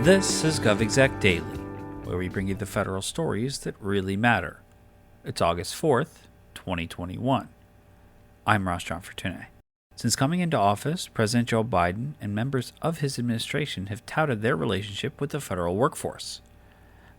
This is GovExec Daily, where we bring you the federal stories that really matter. It's August 4th, 2021. I'm Ross John Fortuné. Since coming into office, President Joe Biden and members of his administration have touted their relationship with the federal workforce.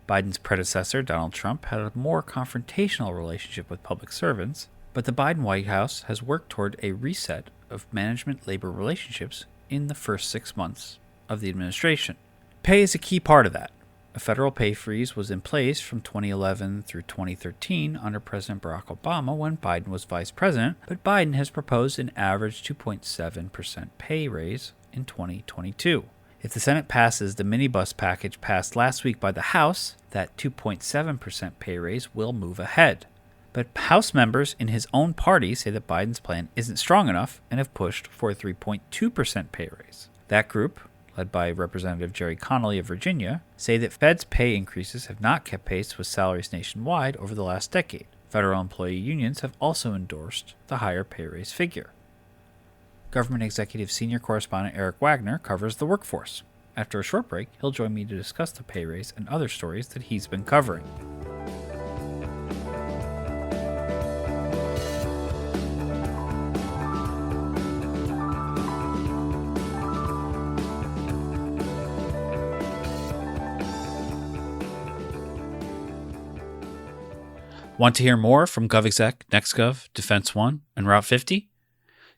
Biden's predecessor, Donald Trump, had a more confrontational relationship with public servants, but the Biden White House has worked toward a reset of management-labor relationships in the first 6 months of the administration. Pay is a key part of that. A federal pay freeze was in place from 2011 through 2013 under President Barack Obama when Biden was vice president, but Biden has proposed an average 2.7% pay raise in 2022. If the Senate passes the Minibus package passed last week by the House, that 2.7% pay raise will move ahead. But House members in his own party say that Biden's plan isn't strong enough and have pushed for a 3.2% pay raise. That group, led by Representative Jerry Connolly of Virginia, say that Fed's pay increases have not kept pace with salaries nationwide over the last decade. Federal employee unions have also endorsed the higher pay raise figure. Government Executive Senior Correspondent Erich Wagner covers the workforce. After a short break, he'll join me to discuss the pay raise and other stories that he's been covering. Want to hear more from GovExec, NextGov, Defense One, and Route 50?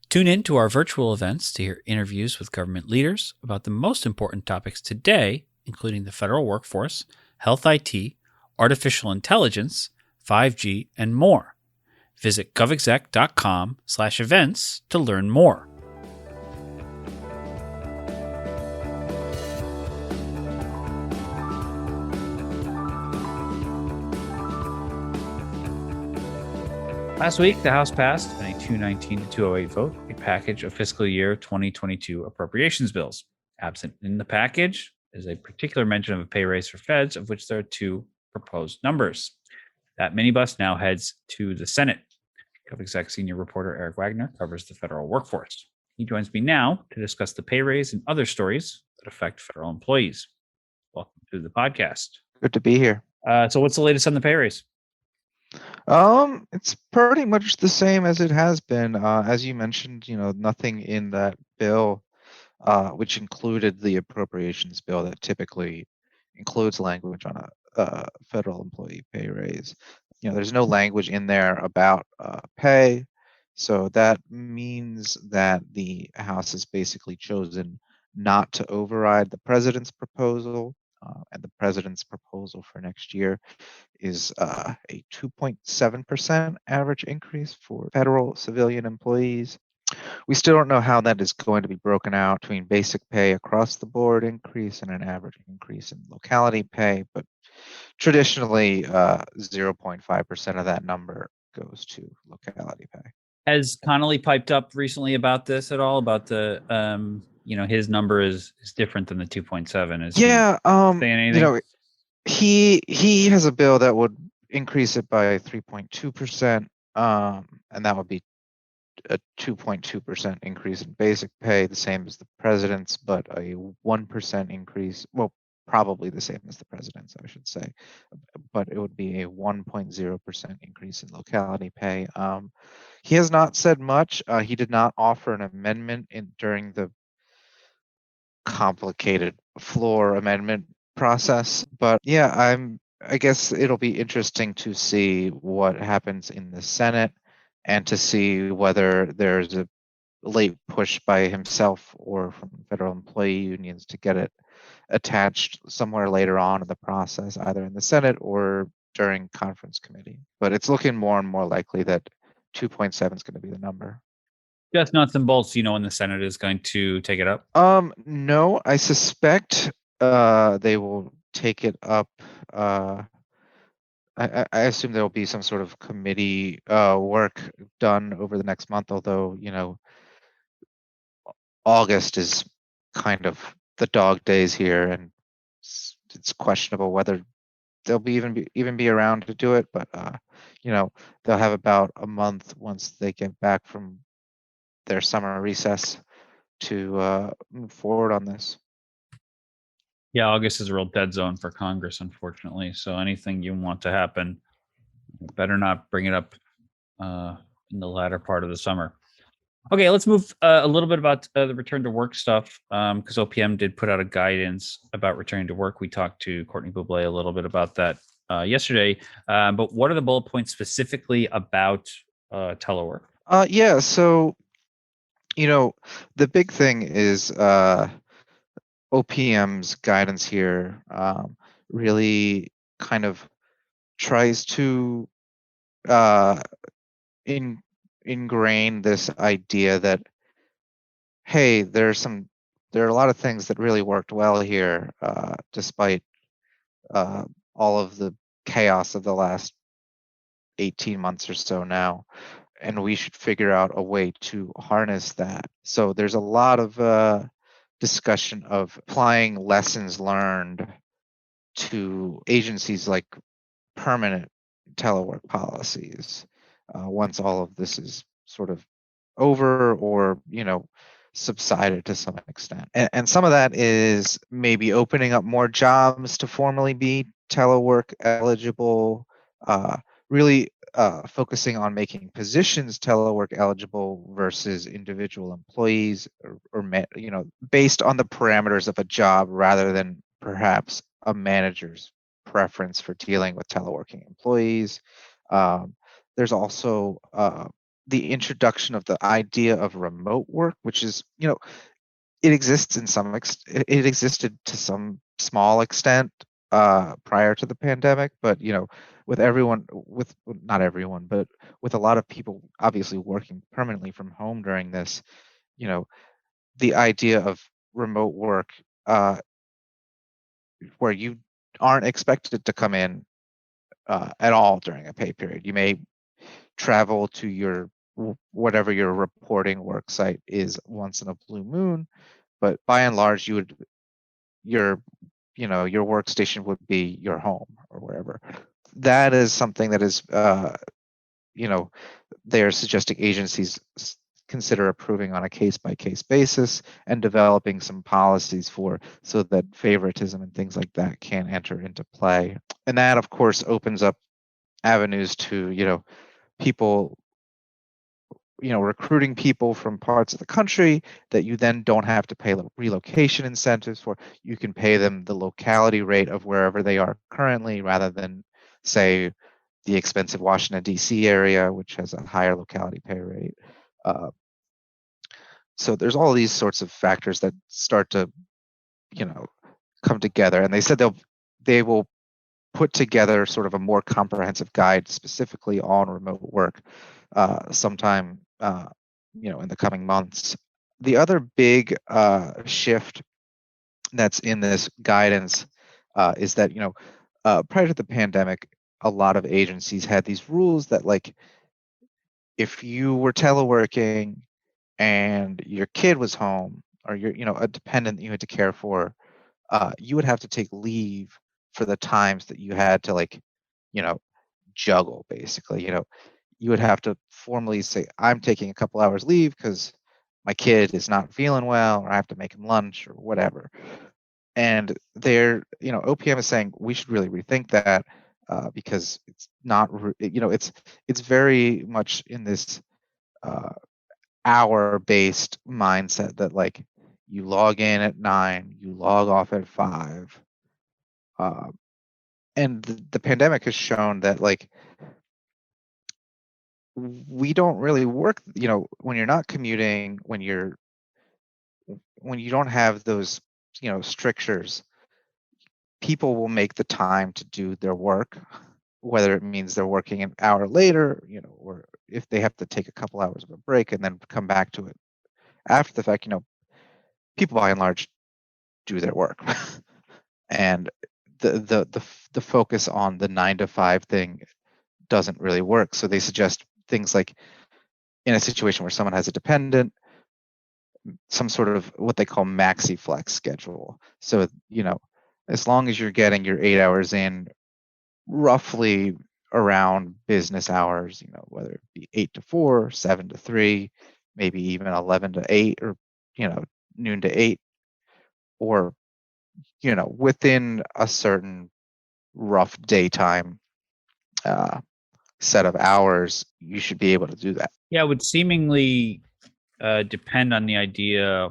Tune in to our virtual events to hear interviews with government leaders about the most important topics today, including the federal workforce, health IT, artificial intelligence, 5G, and more. Visit govexec.com/events to learn more. Last week, the House passed in a 219 to 208 vote a package of fiscal year 2022 appropriations bills. Absent in the package is a particular mention of a pay raise for feds, of which there are two proposed numbers. That minibus now heads to the Senate. GovExec senior reporter Erich Wagner covers the federal workforce. He joins me now to discuss the pay raise and other stories that affect federal employees. Welcome to the podcast. Good to be here. So what's the latest on the pay raise? It's pretty much the same as it has been. As you mentioned, nothing in that bill, which included the appropriations bill that typically includes language on a federal employee pay raise. There's no language in there about pay, so that means that the House has basically chosen not to override the president's proposal, and the president's proposal for next year is a 2.7% average increase for federal civilian employees. We still don't know how that is going to be broken out between basic pay across the board increase and an average increase in locality pay, but traditionally 0.5% of that number goes to locality pay. Has Connolly piped up recently about this at all? About the, his number is different than the 2.7. Is Yeah, he saying anything? He has a bill that would increase it by 3.2%, and that would be a 2.2% increase in basic pay, the same as the president's, but a 1% increase. Well, probably the same as the president's, I should say, but it would be a 1.0% increase in locality pay. He has not said much. He did not offer an amendment during the complicated floor amendment process, but yeah, I guess it'll be interesting to see what happens in the Senate and to see whether there's a late push by himself or from federal employee unions to get it attached somewhere later on in the process, either in the Senate or during conference committee. But it's looking more and more likely that 2.7 is going to be the number. Just nuts and bolts, when the Senate is going to take it up? No, I suspect they will take it up. I assume there will be some sort of committee work done over the next month, although, August is kind of the dog days here, and it's questionable whether they'll even be around to do it, but they'll have about a month once they get back from their summer recess to move forward on this. Yeah, August is a real dead zone for Congress, unfortunately. So anything you want to happen, better not bring it up in the latter part of the summer. Okay, let's move a little bit about the return to work stuff because OPM did put out a guidance about returning to work. We talked to Courtney Bublé a little bit about that yesterday. But what are the bullet points specifically about telework? Yeah, so the big thing is OPM's guidance here really kind of tries to uh, ingrain this idea that, hey, there are a lot of things that really worked well here, despite uh, all of the chaos of the last 18 months or so now, and we should figure out a way to harness that. So there's a lot of discussion of applying lessons learned to agencies like permanent telework policies once all of this is sort of over or subsided to some extent, and some of that is maybe opening up more jobs to formally be telework eligible, uh, really focusing on making positions telework eligible versus individual employees, or based on the parameters of a job rather than perhaps a manager's preference for dealing with teleworking employees. There's also the introduction of the idea of remote work, which is, it exists it existed to some small extent prior to the pandemic, but with not everyone, but with a lot of people obviously working permanently from home during this, you know, the idea of remote work where you aren't expected to come in at all during a pay period. You may travel to whatever your reporting work site is once in a blue moon, but by and large your your workstation would be your home or wherever. That is something that is they're suggesting agencies consider approving on a case by case basis and developing some policies for, so that favoritism and things like that can enter into play. And that of course opens up avenues to people recruiting people from parts of the country that you then don't have to pay relocation incentives for. You can pay them the locality rate of wherever they are currently rather than, say, the expensive Washington, D.C. area, which has a higher locality pay rate. Uh, so there's all these sorts of factors that start to, come together. And they said they will put together sort of a more comprehensive guide specifically on remote work sometime in the coming months. The other big shift that's in this guidance is that prior to the pandemic, a lot of agencies had these rules that, like, if you were teleworking and your kid was home, or you're a dependent that you had to care for, you would have to take leave for the times that you had to, like, you know juggle, basically. You would have to formally say, I'm taking a couple hours leave because my kid is not feeling well, or I have to make him lunch or whatever. And OPM is saying we should really rethink that because it's not, it's very much in this uh, hour-based mindset that, like, you log in at 9, you log off at 5. Uh, and the pandemic has shown that, like, we don't really work, when you're not commuting, when you don't have those, strictures, people will make the time to do their work, whether it means they're working an hour later, or if they have to take a couple hours of a break and then come back to it after the fact. People by and large do their work. And the focus on the 9 to 5 thing doesn't really work. So they suggest things like, in a situation where someone has a dependent, some sort of what they call maxi flex schedule. So, as long as you're getting your 8 hours in roughly around business hours, whether it be 8 to 4, 7 to 3, maybe even 11 to 8, or, noon to 8, or within a certain rough daytime set of hours, you should be able to do that. Yeah, it would seemingly depend on the idea,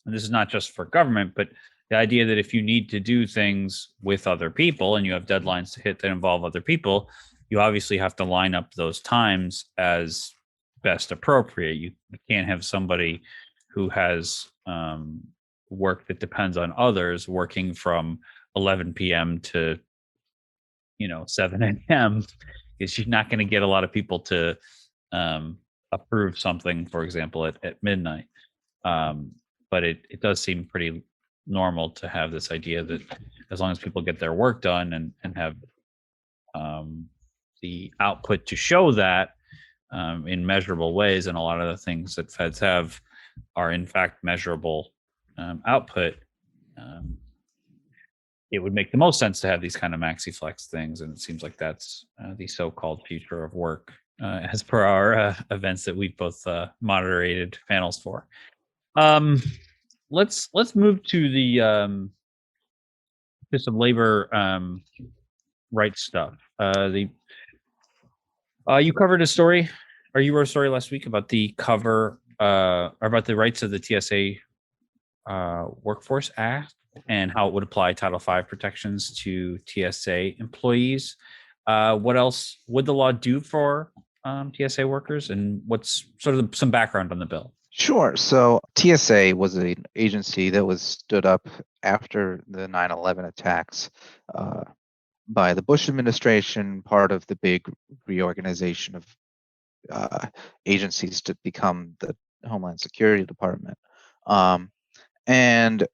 and this is not just for government, but the idea that if you need to do things with other people and you have deadlines to hit that involve other people, you obviously have to line up those times as best appropriate. You can't have somebody who has work that depends on others working from 11 p.m. to 7 a.m. because you're not going to get a lot of people to approve something, for example, at midnight. Um, but it does seem pretty normal to have this idea that as long as people get their work done and have the output to show that in measurable ways, and a lot of the things that feds have are in fact measurable output, um, it would make the most sense to have these kind of maxi flex things, and it seems like that's the so-called future of work, as per our events that we've both moderated panels for. Let's move to the just some labor rights stuff. The you covered a story, or you wrote a story last week about the cover or about the rights of the TSA Workforce Act and how it would apply Title V protections to TSA employees. What else would the law do for TSA workers, and what's sort of some background on the bill? Sure. So TSA was an agency that was stood up after the 9/11 attacks by the Bush administration, part of the big reorganization of agencies to become the Homeland Security Department. And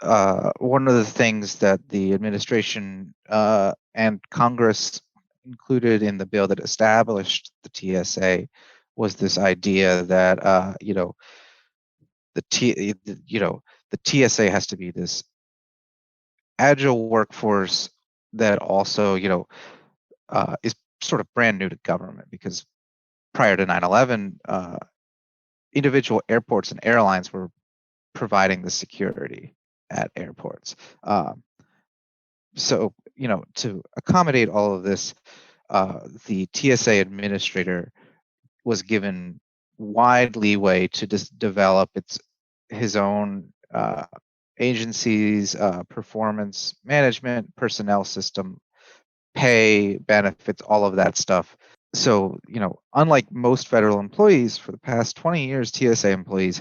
one of the things that the administration and Congress included in the bill that established the TSA was this idea that the TSA has to be this agile workforce that also is sort of brand new to government, because prior to 9/11, individual airports and airlines were providing the security at airports. So, to accommodate all of this, the TSA administrator was given wide leeway to just develop his own agency's performance management, personnel system, pay, benefits, all of that stuff. So, unlike most federal employees, for the past 20 years, TSA employees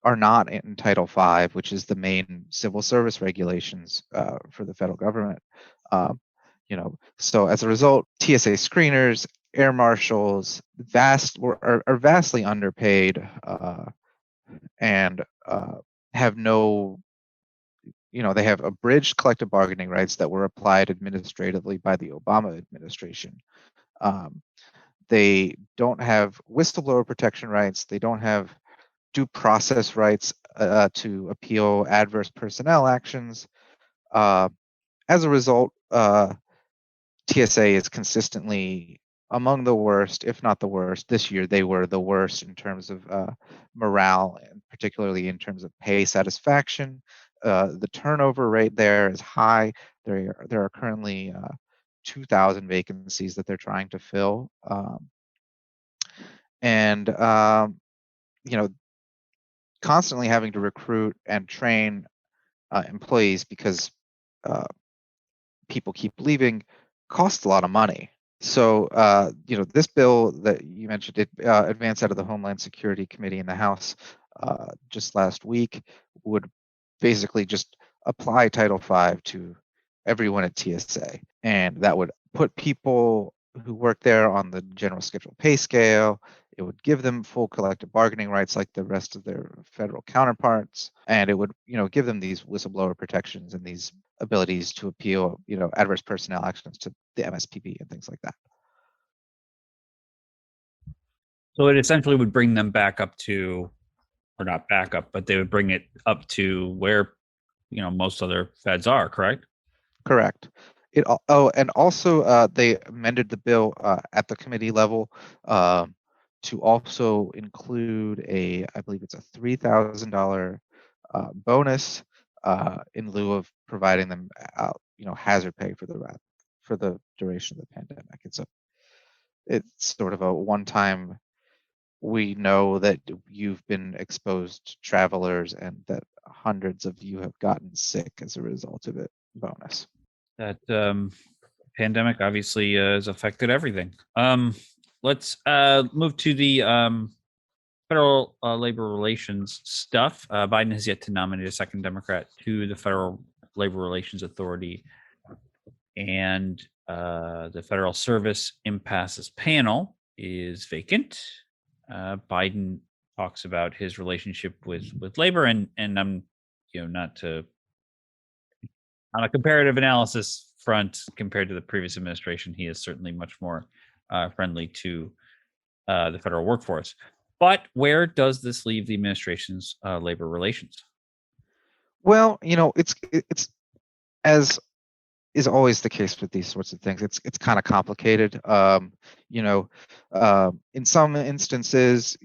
are not in Title V, which is the main civil service regulations for the federal government. So as a result, TSA screeners, air marshals, are vastly underpaid and have no, they have abridged collective bargaining rights that were applied administratively by the Obama administration. They don't have whistleblower protection rights. They don't have due process rights to appeal adverse personnel actions. As a result, TSA is consistently among the worst, if not the worst. This year, they were the worst in terms of morale, and particularly in terms of pay satisfaction. The turnover rate there is high. There are currently 2,000 vacancies that they're trying to fill. And constantly having to recruit and train employees because people keep leaving costs a lot of money. So, this bill that you mentioned, it advanced out of the Homeland Security Committee in the House just last week, would basically just apply Title V to everyone at TSA. And that would put people who work there on the general schedule pay scale. It would give them full collective bargaining rights like the rest of their federal counterparts. And it would, give them these whistleblower protections and these abilities to appeal, adverse personnel actions to the MSPB and things like that. So it essentially would bring them back up to, or not back up, but they would bring it up to where most other feds are, correct? Correct. And also they amended the bill at the committee level to also include I believe it's a $3,000 bonus in lieu of providing them, hazard pay for the duration of the pandemic. It's sort of a one-time. We know that you've been exposed travelers and that hundreds of you have gotten sick as a result of it. Bonus. That pandemic obviously has affected everything. Let's move to the federal labor relations stuff. Biden has yet to nominate a second Democrat to the Federal Labor Relations Authority, and the Federal Service Impasses panel is vacant. Biden talks about his relationship with labor, and I'm not to on a comparative analysis front compared to the previous administration, he is certainly much more friendly to the federal workforce. But where does this leave the administration's labor relations? Well, it's as is always the case with these sorts of things. It's kind of complicated. In some instances,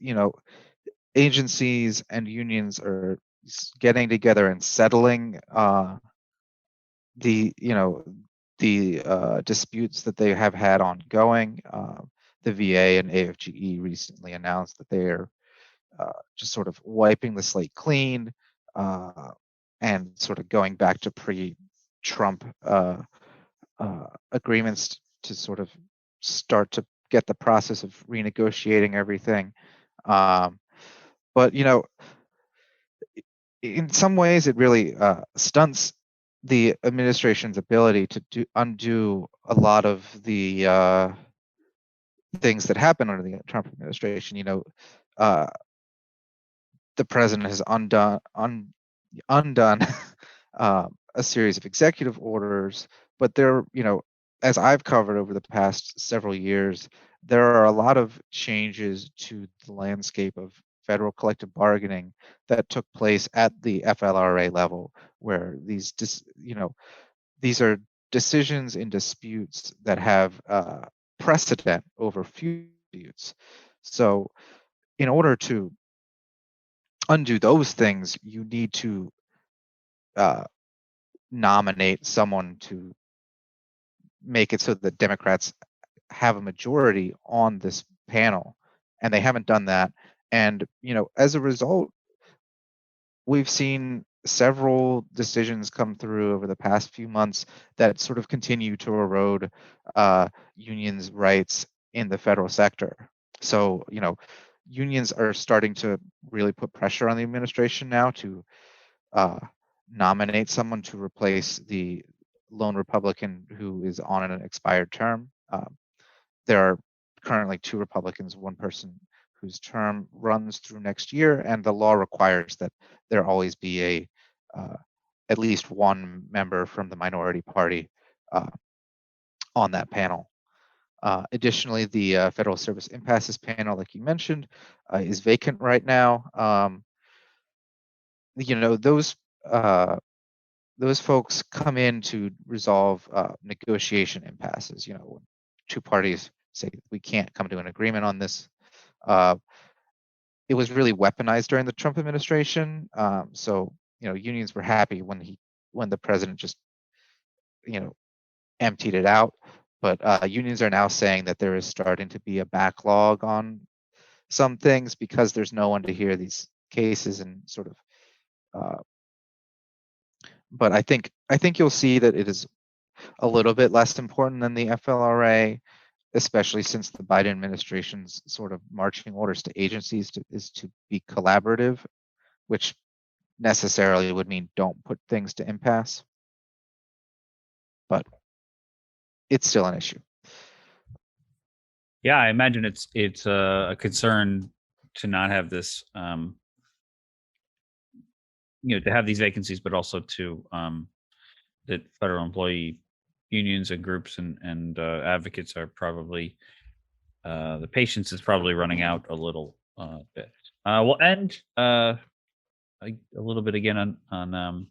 agencies and unions are getting together and settling the disputes that they have had ongoing. The VA and AFGE recently announced that they are just sort of wiping the slate clean and sort of going back to pre-Trump agreements to sort of start to get the process of renegotiating everything. But in some ways, it really stunts the administration's ability to undo a lot of the things that happened under the Trump administration. The president has undone a series of executive orders, but as I've covered over the past several years, there are a lot of changes to the landscape of federal collective bargaining that took place at the FLRA level, where these are decisions in disputes that have precedent over future disputes. So, in order to undo those things, you need to nominate someone to make it so that Democrats have a majority on this panel, and they haven't done that. And as a result, we've seen several decisions come through over the past few months that sort of continue to erode unions' rights in the federal sector. So unions are starting to really put pressure on the administration now to nominate someone to replace the lone Republican who is on an expired term. There are currently 2 Republicans, one person whose term runs through next year, and the law requires that there always be at least one member from the minority party on that panel. Additionally, the Federal Service Impasses panel, like you mentioned, is vacant right now. Those folks come in to resolve negotiation impasses. When 2 parties say we can't come to an agreement on this. It was really weaponized during the Trump administration. So unions were happy when the president just emptied it out. But unions are now saying that there is starting to be a backlog on some things because there's no one to hear these cases and sort of. But I think you'll see that it is a little bit less important than the FLRA, especially since the Biden administration's sort of marching orders to agencies is to be collaborative, which necessarily would mean don't put things to impasse. But it's still an issue. Yeah, I imagine it's a concern to not have this, to have these vacancies, but also to that federal employee unions and groups and advocates are probably the patience is probably running out a little bit. We'll end a little bit again on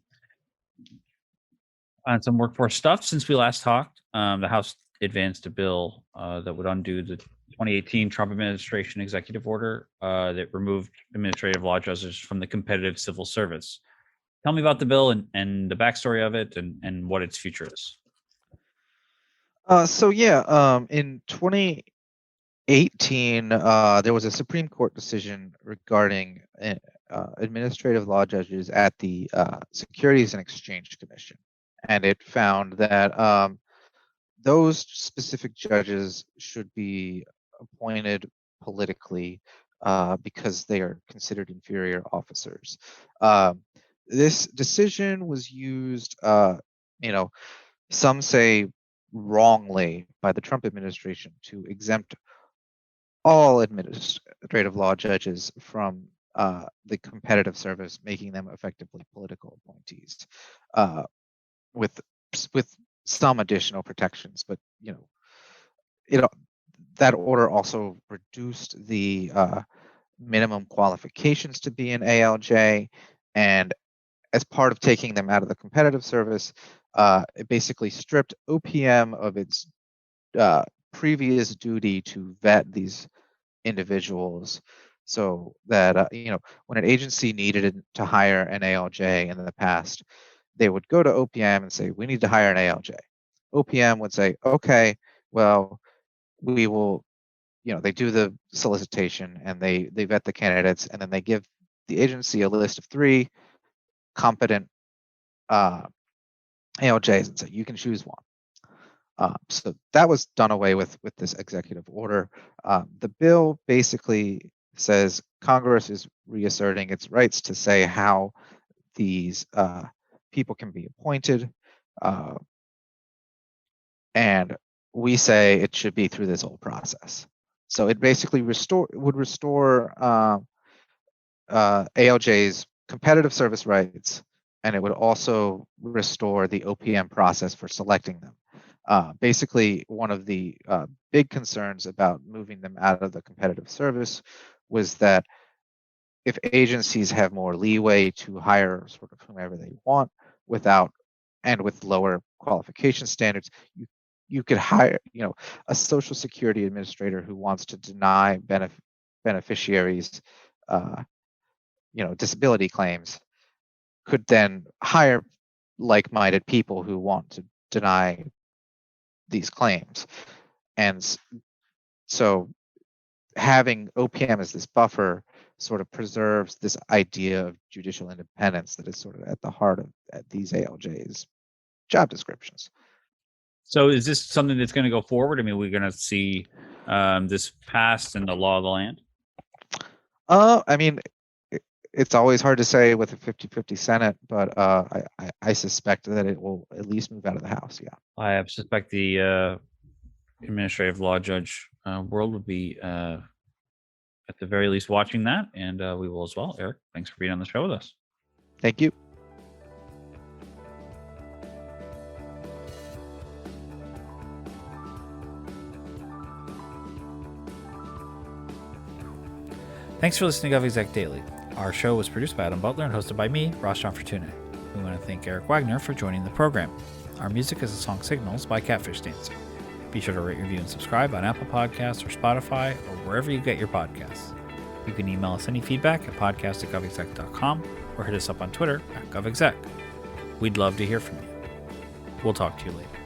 some workforce stuff. Since we last talked, the House advanced a bill that would undo the 2018 Trump administration executive order that removed administrative law judges from the competitive civil service. Tell me about the bill and the backstory of it and what its future is. In 2018, there was a Supreme Court decision regarding administrative law judges at the Securities and Exchange Commission, and it found that those specific judges should be appointed politically because they are considered inferior officers. This decision was used, some say wrongly, by the Trump administration to exempt all administrative law judges from the competitive service, making them effectively political appointees, with some additional protections. But that order also reduced the minimum qualifications to be an ALJ, and as part of taking them out of the competitive service, it basically stripped OPM of its previous duty to vet these individuals, so that when an agency needed to hire an ALJ in the past, they would go to OPM and say, "We need to hire an ALJ." OPM would say, "Okay, well, we will." They do the solicitation and they vet the candidates, and then they give the agency a list of 3 competent ALJs and say, "You can choose one." So that was done away with this executive order. The bill basically says Congress is reasserting its rights to say how these people can be appointed, and we say it should be through this whole process. So it basically would restore ALJ's competitive service rights, and it would also restore the OPM process for selecting them. Basically, one of the big concerns about moving them out of the competitive service was that if agencies have more leeway to hire sort of whomever they want with lower qualification standards, you could hire, a Social Security administrator who wants to deny beneficiaries, disability claims, could then hire like-minded people who want to deny these claims. And so having OPM as this buffer sort of preserves this idea of judicial independence that is sort of at the heart of these ALJs' job descriptions. So is this something that's going to go forward? I mean, we're going to see this passed in the law of the land? I mean, it's always hard to say with a 50-50 Senate, but I suspect that it will at least move out of the House, yeah. I suspect the administrative law judge world would be, at the very least, watching that, and we will as well. Eric, thanks for being on the show with us. Thank you. Thanks for listening to GovExec Daily. Our show was produced by Adam Butler and hosted by me, Ross John Fortune. We want to thank Erich Wagner for joining the program. Our music is the song Signals by Catfish Dancer. Be sure to rate, review, and subscribe on Apple Podcasts or Spotify or wherever you get your podcasts. You can email us any feedback at podcast@govexec.com or hit us up on Twitter @govexec. We'd love to hear from you. We'll talk to you later.